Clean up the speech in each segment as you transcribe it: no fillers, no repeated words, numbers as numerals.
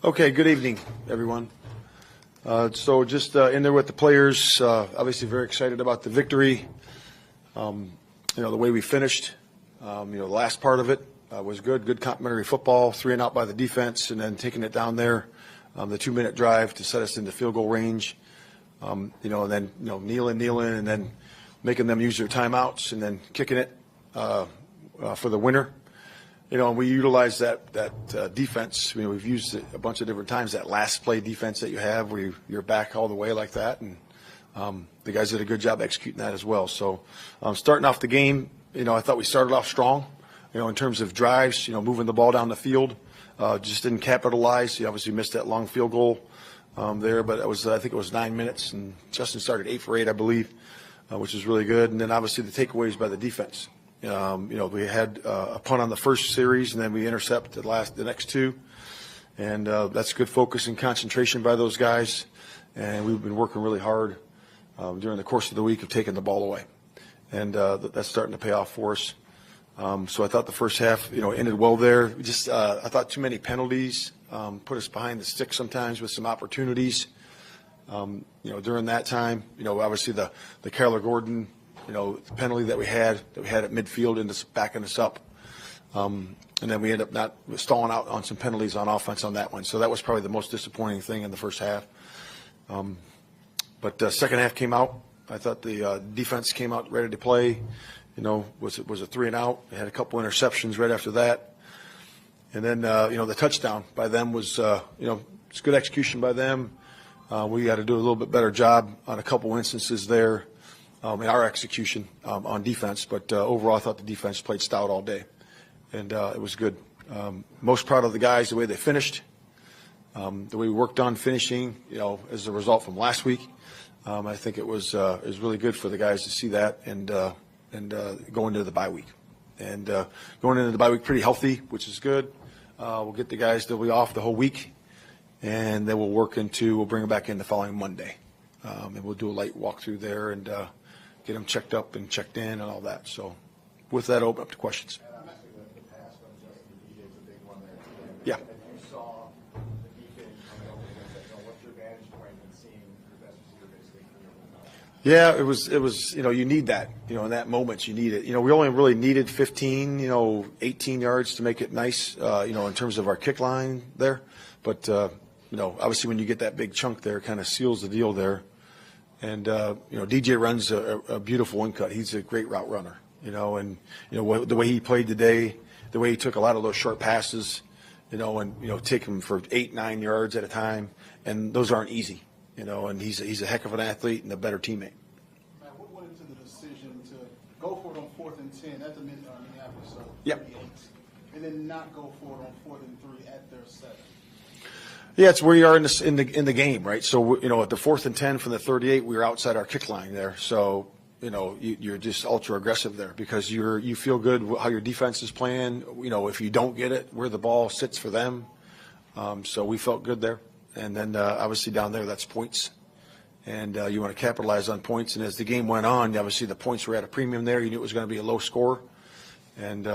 Okay, good evening, everyone. So just in there with the players, obviously very excited about the victory. The way we finished, the last part of it was good. Good complementary football, 3 and out by the defense, and then taking it down there, the 2-minute drive to set us into field goal range. And then kneeling, and then making them use their timeouts, and then kicking it for the winner. And we utilize that defense. We've used it a bunch of different times, that last play defense that you have where you're back all the way like that. And the guys did a good job executing that as well. So starting off the game, I thought we started off strong, in terms of drives, moving the ball down the field. Just didn't capitalize. You obviously missed that long field goal there, but I think it was 9 minutes, and Justin started 8 for 8, I believe, which is really good. And then obviously the takeaways by the defense. We had a punt on the first series, and then we intercepted the next 2. And that's good focus and concentration by those guys. And we've been working really hard during the course of the week of taking the ball away. And that's starting to pay off for us. So I thought the first half, ended well there. I thought too many penalties put us behind the stick sometimes with some opportunities. During that time, obviously the Kyler Gordon, the penalty that we had at midfield and backing us up. And then we end up not stalling out on some penalties on offense on that one. So that was probably the most disappointing thing in the first half. But the second half came out. I thought the defense came out ready to play. Was a 3 and out. They had a couple interceptions right after that. And then, the touchdown by them was, it's good execution by them. We got to do a little bit better job on a couple instances there. In our execution on defense, but overall I thought the defense played stout all day, and it was good. Most proud of the guys, the way they finished, the way we worked on finishing, as a result from last week. I think it was really good for the guys to see that and going into the bye week. And going into the bye week pretty healthy, which is good. We'll get the guys, they'll be off the whole week, and then we'll bring them back in the following Monday. And we'll do a light walkthrough there and get them checked up and checked in and all that. So with that, open up to questions. Yeah. If you saw the defense coming over against that zone, what's your vantage point in seeing your best receiver basically for your Yeah, it was, you need that, in that moment you need it. We only really needed 15, 18 yards to make it nice, in terms of our kick line there. But, obviously when you get that big chunk there, it kind of seals the deal there. And, DJ runs a beautiful one cut. He's a great route runner, and, the way he played today, the way he took a lot of those short passes, and, take them for 8-9 yards at a time. And those aren't easy, and he's a heck of an athlete and a better teammate. Matt, what went into the decision to go for it on 4th and 10 at the Minneapolis, so Yep. 38, and then not go for it on 4th and 3 at their 7? Yeah, it's where you are in the game, right? So, at the 4th and 10 from the 38, we were outside our kick line there. So, you're just ultra aggressive there because you feel good how your defense is playing. If you don't get it, where the ball sits for them. So we felt good there. And then obviously down there, that's points. And you want to capitalize on points. And as the game went on, obviously the points were at a premium there. You knew it was going to be a low score. And,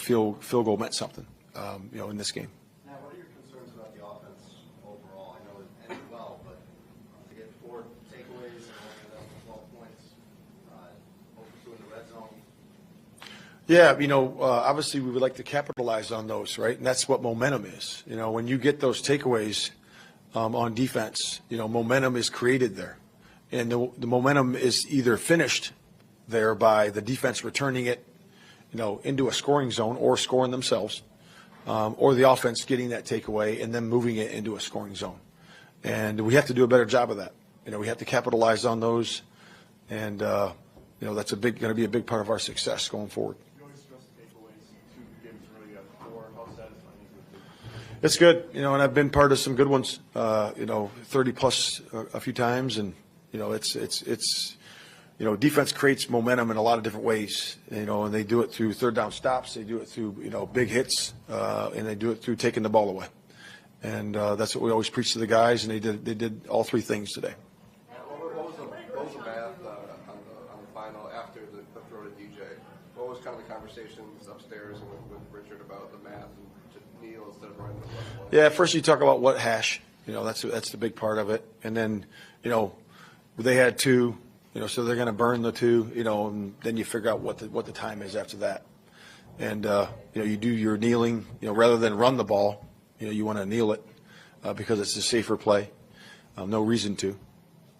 field goal meant something, in this game. Yeah, obviously we would like to capitalize on those, right? And that's what momentum is. When you get those takeaways on defense, momentum is created there. And the momentum is either finished there by the defense returning it, into a scoring zone or scoring themselves, or the offense getting that takeaway and then moving it into a scoring zone. And we have to do a better job of that. We have to capitalize on those. And, that's going to be a big part of our success going forward. It's good, and I've been part of some good ones, 30 plus a few times, and it's defense creates momentum in a lot of different ways, and they do it through third down stops, they do it through big hits, and they do it through taking the ball away, and that's what we always preach to the guys, and they did all 3 things today. What was the math on the final after the throw to DJ? What was kind of the conversation conversations upstairs with Richard about the math and to kneel instead of running the plus one? Yeah, first you talk about what hash. That's the big part of it. And then, they had two, so they're going to burn the two, and then you figure out what the time is after that. And, you do your kneeling, rather than run the ball, you want to kneel it because it's a safer play. No reason to.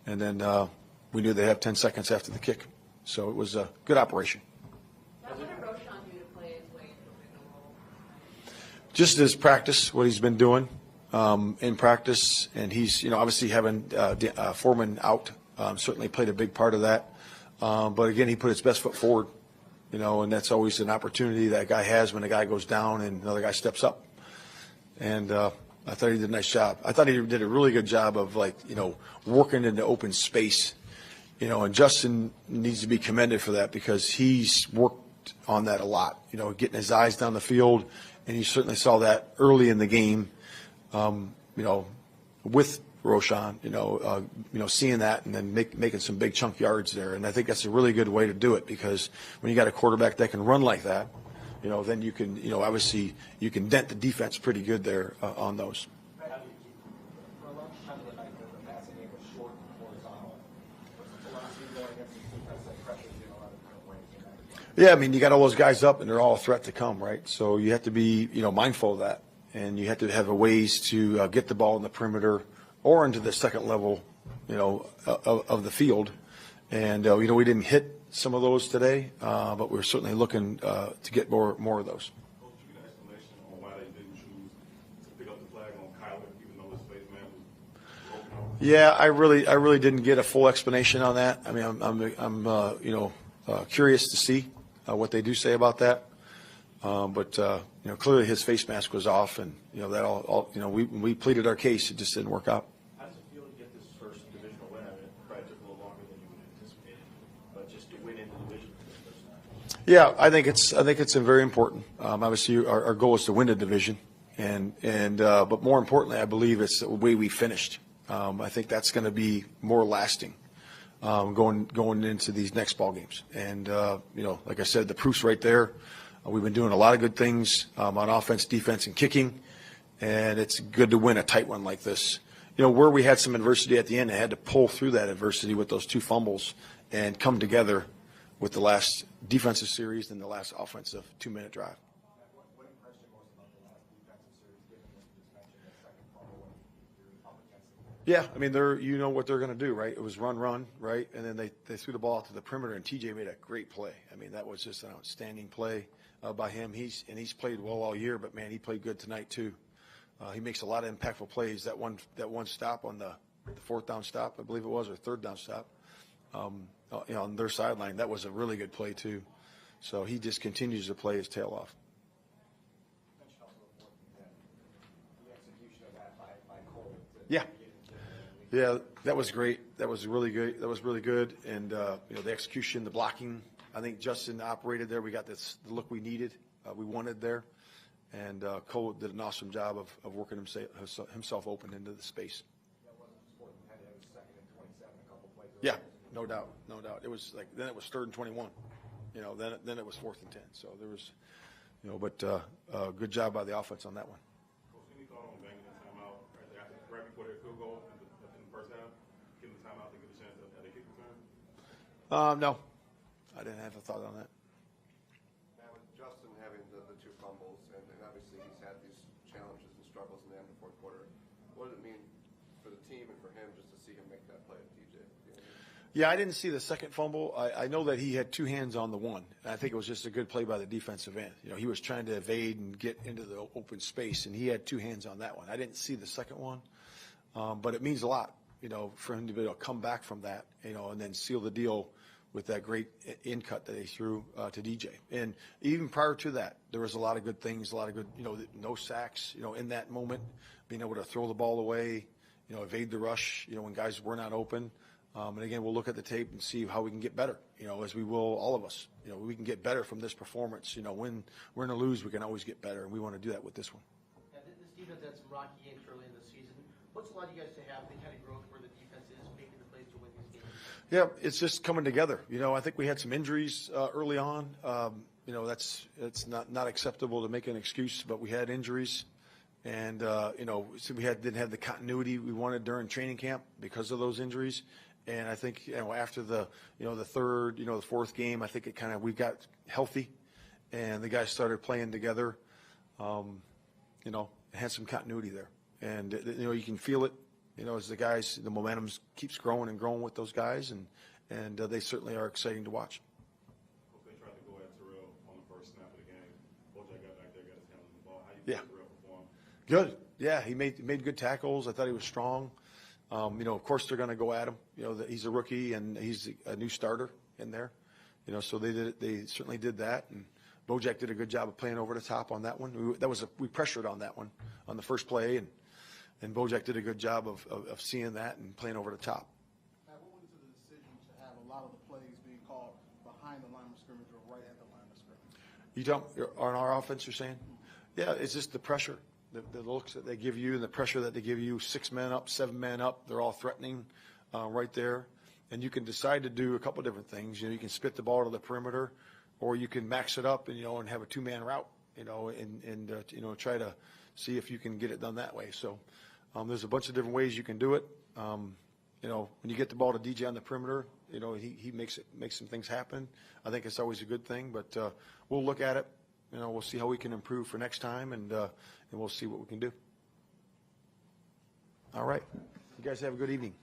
And then we knew they'd have 10 seconds after the kick. So it was a good operation. What did Roshan do to play his way into a bigger role? Just his practice, what he's been doing in practice. And he's, obviously having Foreman out certainly played a big part of that. But again, he put his best foot forward, and that's always an opportunity that guy has when a guy goes down and another guy steps up. And I thought he did a nice job. I thought he did a really good job of working in the open space. And Justin needs to be commended for that because he's worked on that a lot, getting his eyes down the field. And you certainly saw that early in the game, with Roshan, seeing that and then making some big chunk yards there. And I think that's a really good way to do it because when you got a quarterback that can run like that, then you can, obviously you can dent the defense pretty good there on those. For a long time of the night, the passing game was short and horizontal. What's the philosophy going against these defense that pressures you in a lot of different ways? Yeah, I mean, you got all those guys up, and they're all a threat to come, right? So you have to be, mindful of that, and you have to have a ways to get the ball in the perimeter or into the second level, of the field. And we didn't hit some of those today, but we're certainly looking to get more of those. Coach, you get an explanation on why they didn't choose to pick up the flag on Kyler, even though his face man was broken off? Yeah, I really didn't get a full explanation on that. I mean, I'm curious to see what they do say about that. But clearly his face mask was off, and that all when we pleaded our case, it just didn't work out. How does it feel to get this first divisional win? I mean, it probably took a little longer than you would have anticipated, but just to win in the division for this first time. Yeah, I think it's very important. Obviously, our goal is to win the division, but more importantly, I believe it's the way we finished. I think that's going to be more lasting going into these next ball games. And like I said, the proof's right there. We've been doing a lot of good things on offense, defense, and kicking, and it's good to win a tight one like this. Where we had some adversity at the end, I had to pull through that adversity with those two fumbles and come together with the last defensive series and the last offensive 2-minute drive. What impressed you most about the last defensive series, given what you just mentioned, that second fumble when you're up against them? Yeah, I mean, what they're going to do, right? It was run, right? And then they threw the ball out to the perimeter, and TJ made a great play. I mean, that was just an outstanding play by him. He's played well all year, but, man, he played good tonight too. He makes a lot of impactful plays. That one stop on the fourth down stop, I believe it was, or third down stop, on their sideline, that was a really good play too. So he just continues to play his tail off. You mentioned also the execution of that by Cole. Yeah, that was great. That was really good. And the execution, the blocking. I think Justin operated there. We got the look we needed, we wanted there, and Cole did an awesome job of working himself open into the space. That wasn't just more than it was second and 27, a couple plays. Yeah, no doubt. It was then it was 3rd and 21. Then it was 4th and 10. So there was, but good job by the offense on that one. Coach, any thought on banging the timeout right before their field goal in the first half? Giving the timeout to get a chance at a kick return? No, I didn't have a thought on that. Now, with Justin having the two fumbles, and obviously he's had these challenges and struggles in the end of the fourth quarter, what does it mean for the team and for him just to see him make that play at DJ? Yeah, I didn't see the second fumble. I know that he had two hands on the one. And I think it was just a good play by the defensive end. He was trying to evade and get into the open space, and he had two hands on that one. I didn't see the second one, but it means a lot, for him to be able to come back from that, and then seal the deal with that great in cut that he threw to DJ. And even prior to that, there was a lot of good things, a lot of good, no sacks, in that moment, being able to throw the ball away, evade the rush, when guys were not open. And again, we'll look at the tape and see how we can get better, as we will all of us. We can get better from this performance. When we're going to lose, we can always get better, and we want to do that with this one. Yeah, this defense had some rocky games early in the season. What's allowed you guys to have the kind of growth where the defense is making the plays to win these games? Yeah, it's just coming together. I think we had some injuries early on. it's not acceptable to make an excuse, but we had injuries. And, so we didn't have the continuity we wanted during training camp because of those injuries. And I think, after the third, the fourth game, I think we got healthy and the guys started playing together, had some continuity there. And, you can feel it, as the guys, the momentum keeps growing and growing with those guys. And they certainly are exciting to watch. They tried to go at Terrell on the first snap of the game. Bojack got back there, got his hands on the ball. How you Yeah. think Terrell performed? Good. Yeah, he made good tackles. I thought he was strong. Of course they're going to go at him. That he's a rookie and he's a new starter in there. So they certainly did that. And Bojack did a good job of playing over the top on that one. We pressured on that one on the first play, and Bojack did a good job of seeing that and playing over the top. Matt, what went into the decision to have a lot of the plays being called behind the line of scrimmage or right at the line of scrimmage? You don't on our offense, you're saying? Yeah, it's just the pressure. The looks that they give you and the pressure that they give you, 6 men up, 7 men up, they're all threatening right there. And you can decide to do a couple different things. You can spit the ball to the perimeter, or you can max it up and, and have a 2-man route, and try to see if you can get it done that way. So there's a bunch of different ways you can do it. When you get the ball to DJ on the perimeter, he makes some things happen. I think it's always a good thing, but we'll look at it. We'll see how we can improve for next time, and we'll see what we can do. All right. You guys have a good evening.